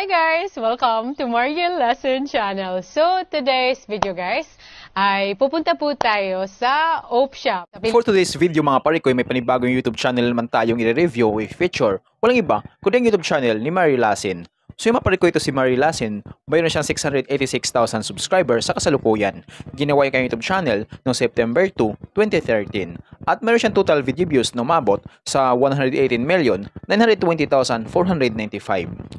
Hi guys! Welcome to Mariel Lesson Channel. So, today's video guys, ay pupunta po tayo sa Ope Shop. For today's video mga parikoy, may panibagong YouTube channel naman tayong i-review with feature. Walang iba, kundi ang YouTube channel ni Mariel Lesson. So yung mga parikoy, ito si Mariel Lesson, mayroon siyang 686,000 subscribers sa kasalukuyan. Ginawa yung kanyang YouTube channel noong September 2, 2013. At meron siyang total video views na umabot sa 118,920,495.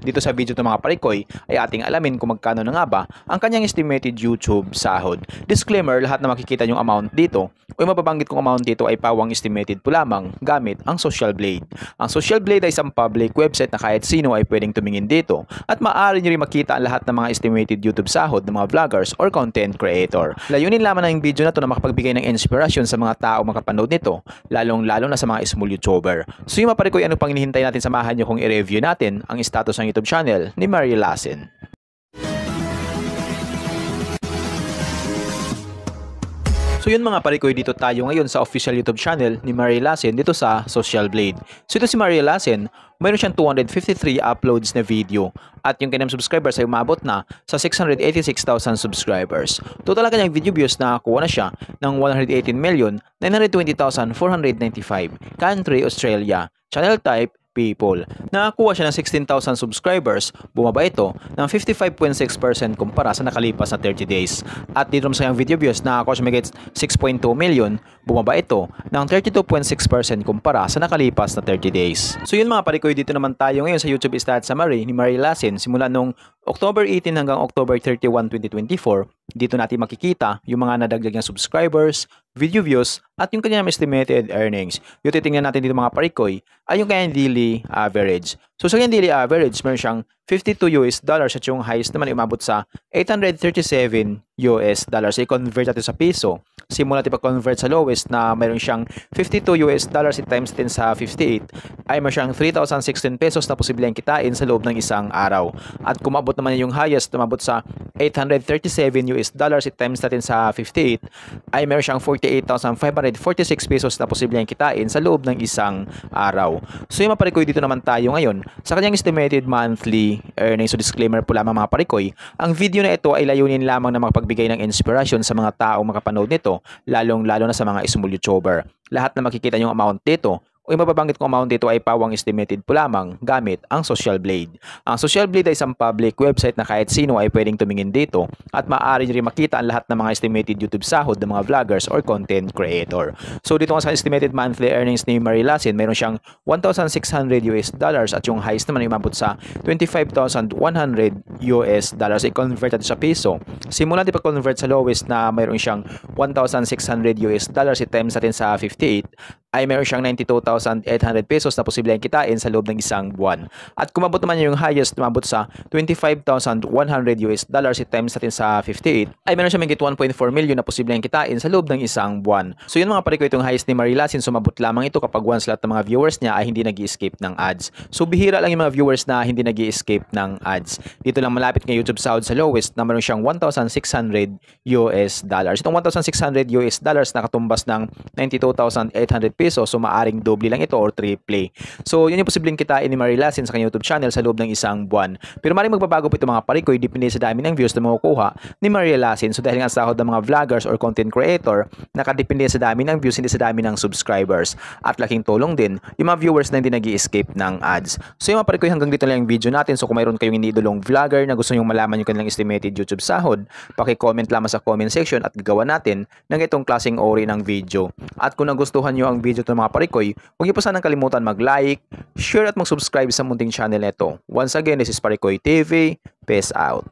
Dito sa video ng mga parikoy ay ating alamin kung magkano na nga ba ang kanyang estimated YouTube sahod. Disclaimer, lahat na makikita yung amount dito o yung mababanggit kong amount dito ay pawang estimated po lamang gamit ang Social Blade. Ang Social Blade ay isang public website na kahit sino ay pwedeng tumingin dito at maaari nyo rin makita ang lahat ng mga estimated YouTube sahod ng mga vloggers or content creator. Layunin lamang ng video na to na makapagbigay ng inspirasyon sa mga tao makapanood nito, lalong-lalo na sa mga small YouTuber. So yung mga parikoy, ano pang hinihintay natin, samahan nyo kung i-review natin ang status ng YouTube channel ni Mariel Lesson. So yun mga parikoy, dito tayo ngayon sa official YouTube channel ni Mariel Lesson dito sa Social Blade. So ito si Mariel Lesson, mayroon siyang 253 uploads na video at yung kanyang subscribers ay umabot na sa 686,000 subscribers. Total ang kanyang video views na kuha na siya ng 118,920,495. Country, Australia. Channel type, people. Nakakuha siya ng 16,000 subscribers, bumaba ito ng 55.6% kumpara sa nakalipas na 30 days. At dito sa kanyang video views, nakakuha siya magigit 6.2 million, bumaba ito ng 32.6% kumpara sa nakalipas na 30 days. So yun mga parikoy, dito naman tayo ngayon sa YouTube Stats Summary ni Mariel Lesson simula nung October 18 hanggang October 31, 2024. Dito natin makikita yung mga nadagdag niyang subscribers, video views, at yung kanyang estimated earnings. Yung titingnan natin dito mga parikoy ay yung kanyang daily average. So sa kanyang daily average, meron siyang $52 at yung highest naman ay umabot sa $837. I-convert natin sa piso. Simula natin pag-convert sa lowest na meron siyang $52 i-times natin sa 58 ay meron siyang 3,016 pesos na posibleng kitain sa loob ng isang araw. At kung umabot naman yung highest, umabot sa $837 i-times natin sa 58 ay meron siyang 48,546 pesos na posibleng kitain sa loob ng isang araw. So yung mga parikoy, dito naman tayo ngayon sa kanyang estimated monthly earnings. So disclaimer po lamang mga parikoy, ang video na ito ay layunin lamang na makapagbigay ng inspirasyon sa mga taong makapanood nito, lalong-lalo na sa mga small YouTuber. Lahat na makikita yung amount dito o yung mababanggit kong amount dito ay pawang estimated po lamang gamit ang Social Blade. Ang Social Blade ay isang public website na kahit sino ay pwedeng tumingin dito at maaari rin makita ang lahat ng mga estimated YouTube sahod ng mga vloggers or content creator. So dito nga sa estimated monthly earnings ni Mariel Lesson, mayroon siyang $1,600 at yung highest naman ay umabot sa $25,100. I-convert natin sa piso. Simula natin pag-convert sa lowest na mayroon siyang $1,600 i-times natin sa 58 ay meron siyang 92,800 pesos na posibleng kitain sa loob ng isang buwan. At kumabot naman yung highest, umabot sa $25,100 i-times natin sa 58 ay meron siyang magigit 1.4 million na posibleng kitain sa loob ng isang buwan. So yun mga parikoy, itong highest ni Mariel Lesson, sumabot lamang ito kapag once lahat ng mga viewers niya ay hindi nag-i-escape ng ads. So bihira lang yung mga viewers na hindi nag-i-escape ng ads. Dito lang malapit kay YouTube sahod sa lowest na meron siyang $1,600. Itong $1,600 nakatumbas ng 92,800 pesos. So maaring doble lang ito or triple. So yun yung posibleng kitain ni Mariel Lesson sa kanyang YouTube channel sa loob ng isang buwan. Pero maaaring magbabago po ito mga parikoy, depende sa dami ng views na makukuha ni Mariel Lesson. So dahil nga sahod ng mga vloggers or content creator, nakadepende sa dami ng views, hindi sa dami ng subscribers. At laking tulong din yung mga viewers na hindi nag-i-escape ng ads. So yung mga parikoy, hanggang dito lang yung video natin. So kung mayroon kayong iniidolong vlogger na gusto nyong malaman yung kanilang estimated YouTube sahod, paki-comment lamang sa comment section at gagawa natin ng itong klaseng ori ng video. At kung nagustuhan nyo ang video ng mga parikoy, huwag niyo po sanang kalimutan mag-like, share at mag-subscribe sa munting channel nito. Once again, this is Parikoy TV. Peace out.